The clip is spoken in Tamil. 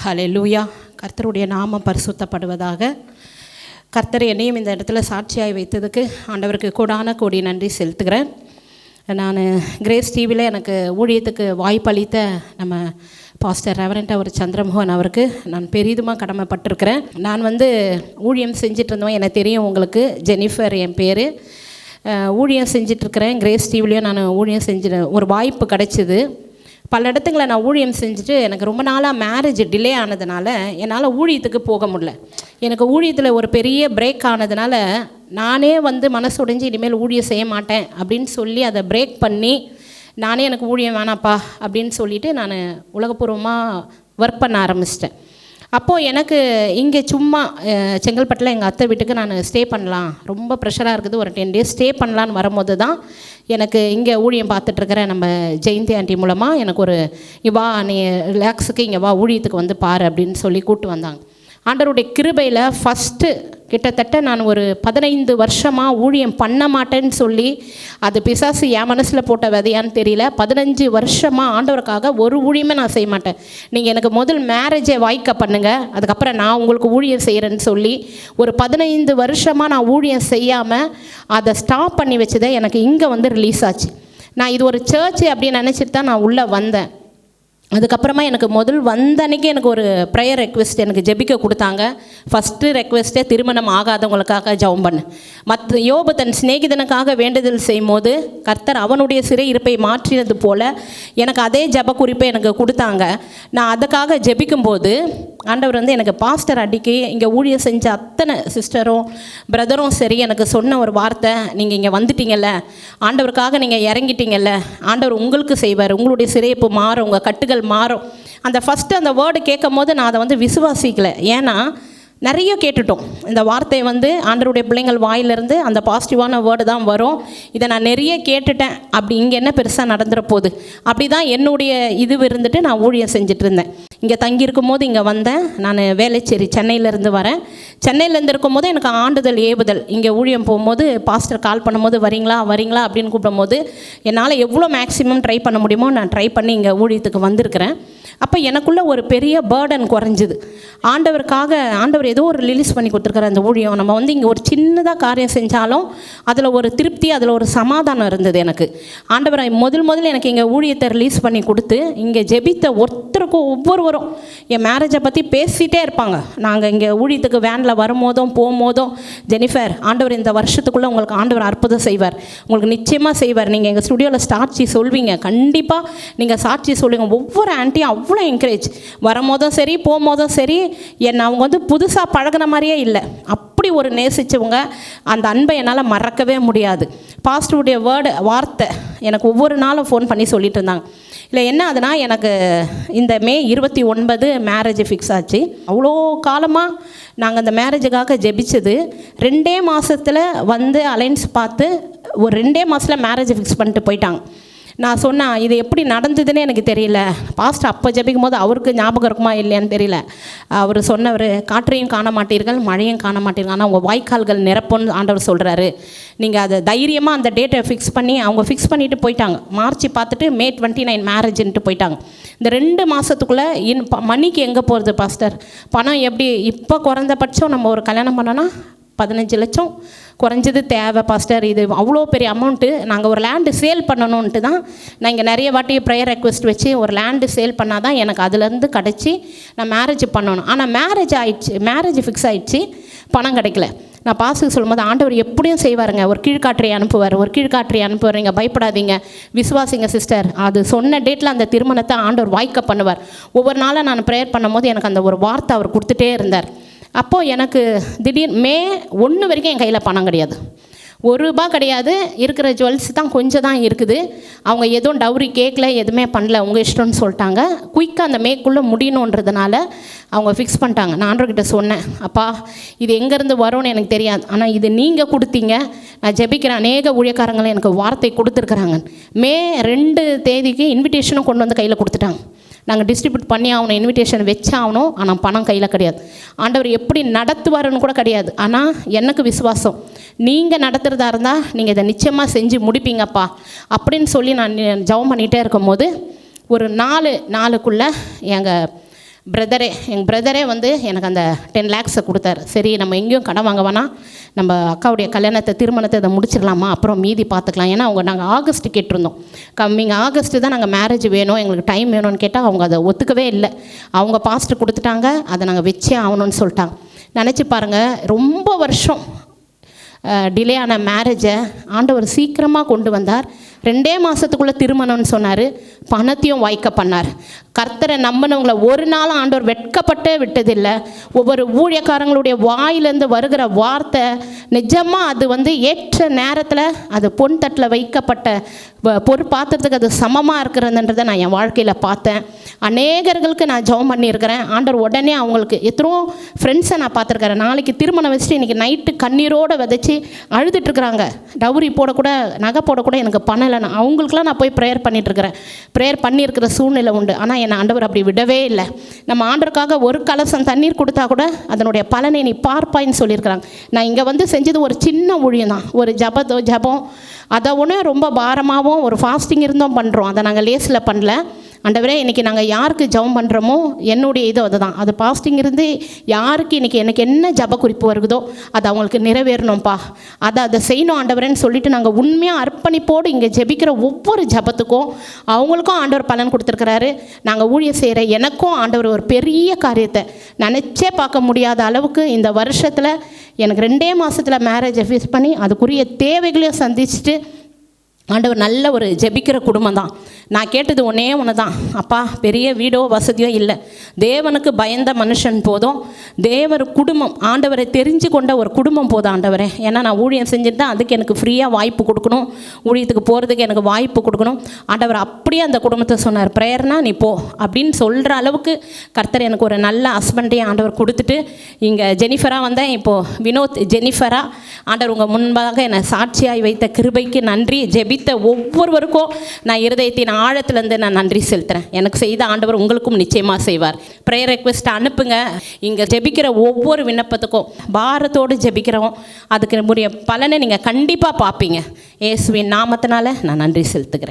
ஹல்லேலூயா. கர்த்தருடைய நாமம் பரிசுத்தப்படுவதாக. கர்த்தர் என்னையும் இந்த இடத்துல சாட்சியாய் வைத்ததுக்கு ஆண்டவருக்கு கோடான கோடி நன்றி செலுத்துகிறேன். நான் கிரேஸ் டிவியில் எனக்கு ஊழியத்துக்கு வாய்ப்பளித்த நம்ம பாஸ்டர் ரெவரண்ட் அவர் சந்திரமோகன் அவருக்கு நான் பெரிதுமாக கடமைப்பட்டிருக்கிறேன். நான் ஊழியம் செஞ்சிட்டு இருந்தோம், எனக்கு தெரியும் உங்களுக்கு, ஜெனிஃபர் என் பேர். ஊழியம் செஞ்சிட்ருக்கிறேன். கிரேஸ் டிவிலையும் நான் ஊழியம் செஞ்சு ஒரு வாய்ப்பு கிடச்சிது. பல இடத்துங்களை நான் ஊழியம் செஞ்சுட்டு எனக்கு ரொம்ப நாளாக மேரேஜ் டிலே ஆனதுனால என்னால் ஊழியத்துக்கு போக முடியல. எனக்கு ஊழியத்தில் ஒரு பெரிய பிரேக் ஆனதுனால நானே மனசு உடைஞ்சு இனிமேல் ஊழியம் செய்ய மாட்டேன் அப்படின்னு சொல்லி அதை பிரேக் பண்ணி நானே எனக்கு ஊழியம் வேணாப்பா அப்படின்னு சொல்லிவிட்டு நான் உலகப்பூர்வமாக ஒர்க் பண்ண ஆரம்பிச்சிட்டேன். அப்போது எனக்கு இங்கே சும்மா செங்கல்பட்டில் எங்கள் அத்தை வீட்டுக்கு நான் ஸ்டே பண்ணலாம், ரொம்ப ப்ரெஷராக இருக்குது, ஒரு 10 days ஸ்டே பண்ணலான்னு வரும்போது தான் எனக்கு இங்கே ஊழியம் பார்த்துட்ருக்கிற நம்ம ஜெயந்தி ஆண்டி மூலமாக எனக்கு ஒரு வா நீ ரிலாக்ஸுக்கு இங்கே வா ஊழியத்துக்கு பாரு அப்படின்னு சொல்லி கூப்பிட்டு வந்தாங்க. ஆண்டவருடைய கிருபையில் ஃபஸ்ட்டு கிட்டத்தட்ட நான் ஒரு 15 வருஷமாக ஊழியம் பண்ண மாட்டேன்னு சொல்லி, அது பிசாசு என் மனசில் போட்ட விதையான்னு தெரியல, 15 வருஷமாக ஆண்டவருக்காக ஒரு ஊழியமே நான் செய்ய மாட்டேன். நீங்கள் எனக்கு முதல் மேரேஜை வாய்க்க பண்ணுங்கள், அதுக்கப்புறம் நான் உங்களுக்கு ஊழியம் செய்கிறேன்னு சொல்லி ஒரு 15 வருஷமாக நான் ஊழியம் செய்யாமல் அதை ஸ்டாப் பண்ணி வச்சுதான் எனக்கு இங்கே ரிலீஸ் ஆச்சு. நான் இது ஒரு சர்ச்சு அப்படின்னு நினச்சிட்டு தான் நான் உள்ளே வந்தேன். அதுக்கப்புறமா எனக்கு முதல் வந்த அன்றைக்கி எனக்கு ஒரு ப்ரேயர் ரெக்வெஸ்ட் எனக்கு ஜெபிக்க கொடுத்தாங்க. ஃபஸ்ட்டு ரெக்வெஸ்ட்டே திருமணம் ஆகாதவங்களுக்காக ஜெபம் பண்ணு. யோபு தன் சிநேகிதனுக்காக வேண்டுதல் செய்யும் போது கர்த்தர் அவனுடைய சிறை இருப்பை மாற்றினது போல் எனக்கு அதே ஜெப குறிப்பை எனக்கு கொடுத்தாங்க. நான் அதுக்காக ஜெபிக்கும்போது ஆண்டவர் எனக்கு பாஸ்டர் அடிக்கி இங்கே ஊழியம் செஞ்ச அத்தனை சிஸ்டரும் பிரதரும் சரி எனக்கு சொன்ன ஒரு வார்த்தை, நீங்கள் இங்கே வந்துட்டீங்கல்ல, ஆண்டவருக்காக நீங்கள் இறங்கிட்டீங்கல்ல, ஆண்டவர் உங்களுக்கு செய்வார், உங்களுடைய சிறைப்பு மாறும், உங்கள் கட்டுகள் மாறும். அந்த ஃபஸ்ட்டு அந்த வேர்டு கேட்கும் போது நான் அதை விசுவாசிக்கலை. ஏன்னா நிறைய கேட்டுட்டோம் இந்த வார்த்தையை ஆண்டவருடைய பிள்ளைங்கள் வாயிலிருந்து அந்த பாசிட்டிவான வேர்டு தான் வரும். இதை நான் நிறைய கேட்டுட்டேன். அப்படி இங்கே என்ன பெருசாக நடந்துட போகுது, அப்படி தான் என்னுடைய இது இருந்துட்டு நான் ஊழியம் செஞ்சுட்டு இருந்தேன். இங்கே தங்கியிருக்கும் போது இங்கே வந்தேன். நான் வேலைச்சேரி சென்னையிலேருந்து வரேன். சென்னையிலேருந்து இருக்கும்போது எனக்கு ஆண்டுதல் ஏவுதல், இங்கே ஊழியம் போகும்போது பாஸ்டர் கால் பண்ணும்போது வரீங்களா வரீங்களா அப்படின்னு கூப்பிடும்போது என்னால் எவ்வளோ மேக்ஸிமம் ட்ரை பண்ண முடியுமோ நான் ட்ரை பண்ணி இங்கே ஊழியத்துக்கு வந்திருக்கிறேன். அப்போ எனக்குள்ளே ஒரு பெரிய பேர்டன் குறைஞ்சிது. ஆண்டவருக்காக ஆண்டவர் ஏதோ ஒரு ரிலீஸ் பண்ணி கொடுத்துருக்குற அந்த ஊழியம், நம்ம இங்கே ஒரு சின்னதாக காரியம் செஞ்சாலும் அதில் ஒரு திருப்தி, அதில் ஒரு சமாதானம் இருந்தது எனக்கு. ஆண்டவர் முதல்ல எனக்கு இங்கே ஊழியத்தை ரிலீஸ் பண்ணி கொடுத்து இங்கே ஜெபித்த ஒருத்தருக்கும் ஒவ்வொருவரும் என் மேரேஜை பற்றி பேசிகிட்டே இருப்பாங்க. நாங்கள் இங்கே ஊழியத்துக்கு வேனில் வரும்போதும் போகும்போதும், ஜெனிஃபர் ஆண்டவர் இந்த வருஷத்துக்குள்ளே உங்களுக்கு ஆண்டவர் அற்புதம் செய்வார், உங்களுக்கு நிச்சயமாக செய்வார், நீங்கள் எங்கள் ஸ்டுடியோவில் சாட்சி சொல்வீங்க, கண்டிப்பாக நீங்கள் சாட்சி சொல்லுங்க. ஒவ்வொரு ஆண்டியும் அவ்வளோ என்கரேஜ், வரும்போதும் சரி போகும்போதும் சரி என்னை அவங்க புதுசாக பழகின மாதிரியே இல்லை, அப்படி ஒரு நேசித்தவங்க. அந்த அன்பை என்னால் மறக்கவே முடியாது. பாஸ்டருடைய வார்த்தை எனக்கு ஒவ்வொரு நாளும் ஃபோன் பண்ணி சொல்லிட்டு இருந்தாங்க. இல்லை என்ன அதுனா, எனக்கு இந்த மே 29 மேரேஜ் ஃபிக்ஸ் ஆச்சு. அவ்வளோ காலமாக நாங்கள் அந்த மேரேஜுக்காக ஜெபிச்சது 2 மாதத்தில் அலைன்ஸ் பார்த்து ஒரு 2 மாதத்தில் மேரேஜ் ஃபிக்ஸ் பண்ணிட்டு போயிட்டாங்க. நான் சொன்னேன், இது எப்படி நடந்ததுன்னு எனக்கு தெரியல. பாஸ்டர் அப்போ ஜெபிக்கும் போது அவருக்கு ஞாபகம் இருக்குமா இல்லையான்னு தெரியல. அவர் சொன்னவர், காற்றையும் காண மாட்டீர்கள், மழையும் காண மாட்டீர்கள், ஆனால் உங்கள் வாய்க்கால்கள் நிரப்புன்னு ஆண்டவர் சொல்கிறாரு. நீங்கள் அதை தைரியமாக அந்த டேட்டை ஃபிக்ஸ் பண்ணி, அவங்க ஃபிக்ஸ் பண்ணிவிட்டு போயிட்டாங்க. மார்ச் பார்த்துட்டு மே 29 மேரேஜ்ன்ட்டு போயிட்டாங்க. இந்த 2 மாதத்துக்குள்ளே மணிக்கு எங்கே போகிறது பாஸ்டர், பணம் எப்படி இப்போ குறைந்தபட்சம் நம்ம ஒரு கல்யாணம் பண்ணோன்னா 15 லட்சம் குறைஞ்சது தேவை பாஸ்டர், இது அவ்வளோ பெரிய அமௌண்ட்டு. நாங்கள் ஒரு லேண்டு சேல் பண்ணணுன்ட்டு தான் நான் இங்கே நிறைய வாட்டி ப்ரேயர் ரெக்வெஸ்ட் வச்சு ஒரு லேண்டு சேல் பண்ணால் தான் எனக்கு அதுலேருந்து கிடச்சி நான் மேரேஜ் பண்ணணும். ஆனால் மேரேஜ் ஃபிக்ஸ் ஆகிடுச்சு, பணம் கிடைக்கல. நான் பாஸ்டருக்கு சொல்லும்போது, ஆண்டவர் எப்படியும் செய்வாருங்க, ஒரு கீழ்காற்றை அனுப்புவார், நீங்கள் பயப்படாதீங்க, விசுவாசிங்க சிஸ்டர், அது சொன்ன டேட்டில் அந்த திருமணத்தை ஆண்டவர் வாய்க்க பண்ணுவார். ஒவ்வொரு நாளும் நான் ப்ரேயர் பண்ணும்போது எனக்கு அந்த ஒரு வார்த்தை அவர் கொடுத்துட்டே இருந்தார். அப்போது எனக்கு திடீர் மே 1 வரைக்கும் என் கையில் பணம் கிடையாது, ₹1 கிடையாது, இருக்கிற ஜுவல்ஸ் தான் கொஞ்சம் தான் இருக்குது. அவங்க எதுவும் டவுரி கேட்கல, எதுவுமே பண்ணல, உங்கள் இஷ்டம்னு சொல்லிட்டாங்க. குயிக்காக அந்த மேக்குள்ளே முடியணுன்றதுனால அவங்க ஃபிக்ஸ் பண்ணிட்டாங்க. நான் ஆண்டவர்கிட்ட சொன்னேன், அப்பா இது எங்கேருந்து வரும்னு எனக்கு தெரியாது, ஆனால் இது நீங்கள் கொடுத்தீங்க, நான் ஜெபிக்கிற அநேக ஊழியக்காரங்களும் எனக்கு வார்த்தை கொடுத்துருக்குறாங்க. மே 2 இன்விடேஷனும் கொண்டு கையில் கொடுத்துட்டாங்க. நாங்கள் டிஸ்ட்ரிபியூட் பண்ணி ஆகணும், இன்விடேஷன் வச்சாகணும், ஆனால் பணம் கையில் கிடையாது. ஆண்டவர் எப்படி நடத்துவாருன்னு கூட கிடையாது. ஆனால் எனக்கு விசுவாசம், நீங்கள் நடத்துகிறதா இருந்தால் நீங்கள் இதை நிச்சயமாக செஞ்சு முடிப்பீங்கப்பா அப்படின்னு சொல்லி நான் ஜெபம் பண்ணிகிட்டே இருக்கும் போது ஒரு 4 நாளுக்குள்ளே எங்கள் எங்கள் பிரதரே வந்து எனக்கு அந்த 10 lakhs கொடுத்தாரு. சரி நம்ம எங்கேயும் கடன் வாங்க வேணாம், நம்ம அக்காவுடைய திருமணத்தை இதை முடிச்சிடலாமா, அப்புறம் மீதி பார்த்துக்கலாம். ஏன்னா நாங்கள் ஆகஸ்ட் கேட்டிருந்தோம், கம்மிங் ஆகஸ்ட்டு தான் நாங்கள் மேரேஜ் வேணும், எங்களுக்கு டைம் வேணும்னு கேட்டால் அவங்க அதை ஒத்துக்கவே இல்லை. அவங்க பாஸ்டர் கொடுத்துட்டாங்க, அதை நாங்கள் வச்சே ஆகணும்னு சொல்லிட்டாங்க. நினச்சி பாருங்கள், ரொம்ப வருஷம் டிலே ஆன மேரேஜை ஆண்டவர் சீக்கிரமாக கொண்டு வந்தார். 2 மாதத்துக்குள்ளே திருமணம்னு சொன்னார், பணத்தையும் வாய்க்க பண்ணார். கர்த்தரை நம்பினவங்களை ஒரு நாளும் ஆண்டவர் வெட்கப்பட்டே விட்டதில்லை. ஒவ்வொரு ஊழியக்காரங்களுடைய வாயிலேருந்து வருகிற வார்த்தை நிஜமாக அது வந்து ஏற்ற நேரத்தில் அது பொன் தட்டில் வைக்கப்பட்ட பொறுப்பாத்திரத்துக்கு அது சமமாக இருக்கிறதுன்றதை நான் என் வாழ்க்கையில் பார்த்தேன். அநேகர்களுக்கு நான் ஜெபம் பண்ணியிருக்கிறேன். ஆண்டவர் உடனே அவங்களுக்கு எத்தனோ ஃப்ரெண்ட்ஸை நான் பார்த்துருக்கிறேன். நாளைக்கு திருமணம் வச்சுட்டு இன்றைக்கி நைட்டு கண்ணீரோடு விதைச்சி அழுதுட்டுருக்குறாங்க. டவுரி போடக்கூட நகை போடக்கூட எனக்கு பணம் இல்லைன்னா அவங்களுக்குலாம் நான் போய் ப்ரேயர் பண்ணிகிட்ருக்கிறேன். ப்ரேயர் பண்ணியிருக்கிற சூழ்நிலை உண்டு. ஆனால் என்னை ஆண்டவர் அப்படி விடவே இல்லை. நம்ம ஆண்டவருக்காக ஒரு கலசம் தண்ணீர் கொடுத்தா கூட அதனுடைய பலனை நீ பார்ப்பாயின்னு சொல்லியிருக்கிறாங்க. நான் இங்கே வந்து செஞ்சது ஒரு சின்ன ஊழியம் தான், ஒரு ஜபம். அதை ஒன்று ரொம்ப பாரமாகவும் ஒரு ஃபாஸ்டிங் இருந்தும் பண்ணுறோம். அதை நாங்கள் லேஸில் பண்ணல. ஆண்டவரே, இன்றைக்கி நாங்கள் யாருக்கு ஜெபம் பண்ணுறோமோ என்னுடைய இது அதுதான். அது பாஸ்டிங் இருந்து யாருக்கு இன்றைக்கி எனக்கு என்ன ஜப குறிப்பு வருதோ அது அவங்களுக்கு நிறைவேறணும்ப்பா, அதை செய்யணும் ஆண்டவரேன்னு சொல்லிவிட்டு நாங்கள் உண்மையாக அர்ப்பணிப்போடு இங்கே ஜெபிக்கிற ஒவ்வொரு ஜபத்துக்கும் அவங்களுக்கும் ஆண்டவர் பலன் கொடுத்துருக்கிறாரு. நாங்கள் ஊழியம் செய்கிற எனக்கும் ஆண்டவர் ஒரு பெரிய காரியத்தை நினச்சே பார்க்க முடியாத அளவுக்கு இந்த வருஷத்தில் எனக்கு 2 மாதத்தில் மேரேஜை ஃபிக்ஸ் பண்ணி அதுக்குரிய தேவைகளையும் சந்திச்சுட்டு ஆண்டவர் நல்ல ஒரு ஜெபிக்கிற குடும்பம் தான். நான் கேட்டது ஒன்று தான், அப்பா பெரிய வீடோ வசதியோ இல்லை, தேவனுக்கு பயந்த மனுஷன் போதும், தேவர் குடும்பம் ஆண்டவரை தெரிஞ்சு கொண்ட ஒரு குடும்பம் போதும் ஆண்டவரே. ஏன்னா நான் ஊழியம் செஞ்சுட்டு தான் அதுக்கு எனக்கு ஃப்ரீயாக வாய்ப்பு கொடுக்கணும், ஊழியத்துக்கு போகிறதுக்கு எனக்கு வாய்ப்பு கொடுக்கணும். ஆண்டவர் அப்படியே அந்த குடும்பத்தை சொன்னார், ப்ரேயர்னா நீ போ அப்படின்னு சொல்கிற அளவுக்கு கர்த்தர் எனக்கு ஒரு நல்ல ஹஸ்பண்டையும் ஆண்டவர் கொடுத்துட்டு இங்கே ஜெனிஃபராக வந்தேன். இப்போது வினோத் ஜெனிஃபரா ஆண்டவர் உங்கள் முன்பாக என்னை சாட்சியாய் வைத்த கிருபைக்கு நன்றி. ஜெபித்த ஒவ்வொருவருக்கும் நான் இருதயத்தின் ஆழத்திலேருந்து நான் நன்றி செலுத்துகிறேன். எனக்கு செய்த ஆண்டவர் உங்களுக்கும் நிச்சயமாக செய்வார். ப்ரேயர் ரெக்வெஸ்ட் அனுப்புங்க. இங்கே ஜெபிக்கிற ஒவ்வொரு விண்ணப்பத்துக்கும் பாரத்தோடு ஜெபிக்கிறோம், அதுக்கு உரிய பலனை நீங்கள் கண்டிப்பாக பார்ப்பீங்க. இயேசுவின் நாமத்தினால நான் நன்றி செலுத்துகிறேன்.